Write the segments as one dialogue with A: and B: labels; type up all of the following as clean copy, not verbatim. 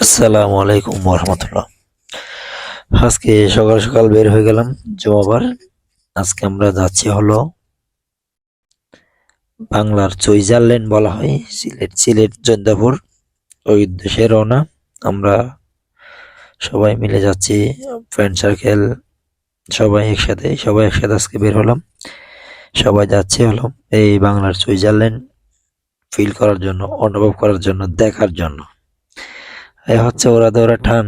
A: আসসালামু আলাইকুম রহমতুল্লাহ। আজকে সকাল সকাল বের হয়ে গেলাম জুমাবার। আজকে আমরা যাচ্ছি হলো বাংলার সুইজারল্যান্ড বলা হয়, সিলেট জৈন্তাপুর। ওই উদ্দেশ্যে রওনা। আমরা সবাই মিলে যাচ্ছি, ফ্রেন্ড সার্কেল সবাই একসাথে আজকে বের হলাম। সবাই যাচ্ছি হলো এই বাংলার সুইজারল্যান্ড ফিল করার জন্য, অনুভব করার জন্য, দেখার জন্য। এই হচ্ছে ওরা ধরে টান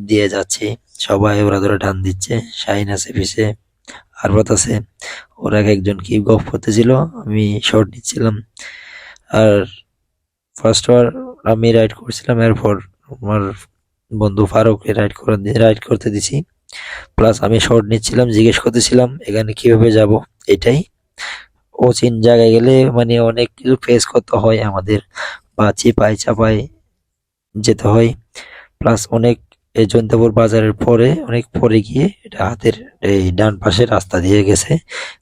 A: দিয়ে যাচ্ছি, সবাই ওরা ধরে টান দিচ্ছে। শাহিন আছে পিছে, আরবাত আছে। ওরা একজন কি গল্প করতেছিল, আমি শর্ট নিচ্ছিলাম। আর ফার্স্ট বার আমি রাইড করছিলাম, এরপর আমার বন্ধু ফারুক রাইড করতে দিছি। প্লাস আমি শর্ট নিচ্ছিলাম, জিজ্ঞেস করতেছিলাম এখানে কিভাবে যাব। এটাই অচিন জায়গায় গেলে মানে অনেক কিছু ফেস করতে হয় আমাদের, বা চিপাই চাপাই যেতে হয়। প্লাস অনেক এই জৈন্তাপুর বাজারের পরে অনেক পরে গিয়ে এটা হাতের এই ডান পাশে রাস্তা দিয়ে গেছে।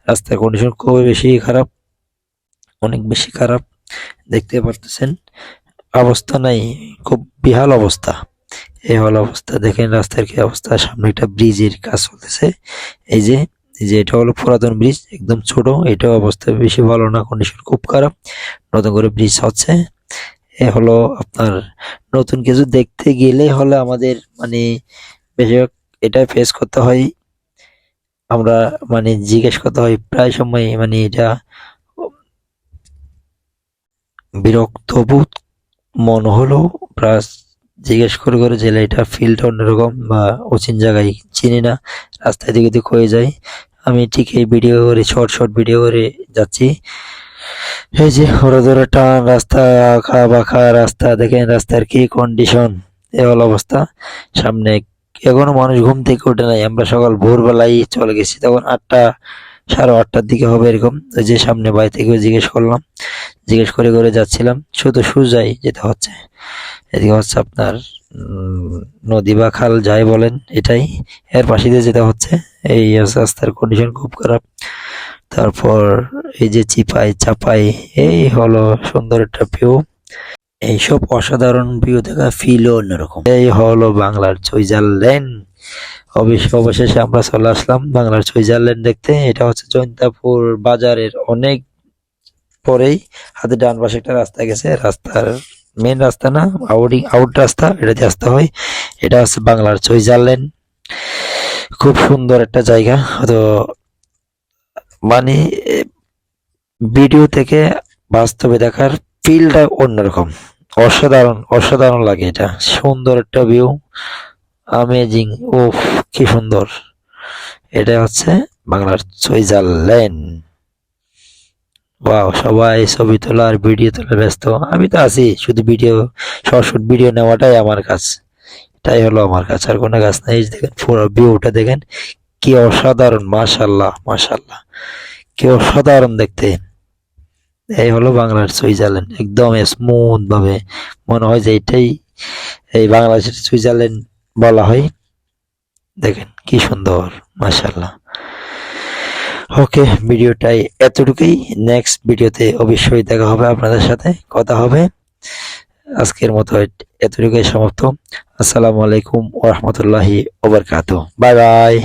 A: রাস্তার কন্ডিশন খুবই বেশি খারাপ, অনেক বেশি খারাপ। দেখতে পারতেছেন অবস্থা নাই, খুব বিহাল অবস্থা। এই হল অবস্থা, দেখেন রাস্তার কি অবস্থা। সামনে একটা ব্রিজের কাজ চলতেছে। এই যে এটা হলো পুরাতন ব্রিজ, একদম ছোট। এটা অবস্থা বেশি ভালো না, কন্ডিশন খুব খারাপ। নতুন করে ব্রিজ হচ্ছে। এ হলো আপনার নতুন কিছু দেখতে গেলে হলে আমাদের মানে বেশিরভাগ এটা ফেস করতে হয়। আমরা মানে জিজ্ঞেস করতে হয় প্রায় সময়, মানে এটা বিরক্ত বোধ মনে হলো। প্লাস জিজ্ঞেস করে করে যে এটা ফিলটা অন্যরকম, বা অচিন জায়গায় চিনি না, রাস্তায় দিকে দিকে হয়ে যায়। আমি ঠিক এই ভিডিও করে শর্ট ভিডিও করে যাচ্ছি। এই যে ওরা ধরে টান রাস্তা, আঁকা বাঁকা রাস্তা, দেখেন রাস্তার কি কন্ডিশন। এ হল অবস্থা। সামনে এখনো মানুষ ঘুম থেকে ওঠে নাই। আমরা সকাল ভোরবেলায় চলে গেছি, তখন 8টা 8:30টার দিকে হবে এরকম। ওই যে সামনে বাড়ি থেকে জিজ্ঞেস করলাম, জিজ্ঞেস করে করে যাচ্ছিলাম। শুধু সোজাই যেতে হচ্ছে। এদিকে হচ্ছে আপনার নদী বা খাল যাই বলেন, এটাই এর পাশে দিয়ে যেতে হচ্ছে। এই রাস্তার কন্ডিশন খুব খারাপ। তারপর এই যে চিপাই চাপাই, এই হলো সুন্দর একটা ভিউ। এইসব অসাধারণ ভিউ দেখা ফিলও অন্যরকম। এই হলো বাংলার সুইজারল্যান্ড। অবশেষে আমরা চলে আসলাম বাংলার সুইজারল্যান্ড দেখতে। এটা হচ্ছে জৈন্তাপুর বাজারের অনেক পরেই, হাতে ডান পাশে একটা রাস্তা গেছে। রাস্তার মেন রাস্তা না, আউট রাস্তা, এটাতে আসতে হয়। এটা হচ্ছে বাংলার সুইজারল্যান্ড। খুব সুন্দর একটা জায়গা। তো মানে ভিডিও থেকে বাস্তবে দেখার ফিলটা অন্যরকম। অসাধারণ অসাধারণ লাগে। এটা সুন্দর একটা ভিউ, আমেজিং। উফ, কি সুন্দর। এটা হচ্ছে বাংলার সুইজারল্যান্ড। ওয়াও, সবাই ছবি তোলা আর ভিডিও তোলা ব্যস্ত। আমি তো আছি শুধু ভিডিও, শর্ট ভিডিও নেওয়াটাই আমার কাজ। এটাই হলো আমার কাজ, আর কোনো কাজ নাই। এই যে দেখেন পুরো ভিউটা দেখেন, কি অসাধারণ। মাশাল্লাহ মাশাল্লাহ, কি অসাধারণ দেখতে। এই হলো বাংলার সুইজারল্যান্ড, একদম স্মুথ ভাবে মনে হয় যে এটাই এই বাংলাদেশের সুইজারল্যান্ড বলা হয়। দেখেন কি সুন্দর, মাশাল্লাহ। ওকে, ভিডিওটাই এতটুকুই। নেক্সট ভিডিওতে অবশ্যই দেখা হবে, আপনাদের সাথে কথা হবে। আজকের মতো এতটুকুই সমাপ্ত। আসসালামু আলাইকুম ওয়া রাহমাতুল্লাহি ওয়া বারাকাতুহু। Bye bye.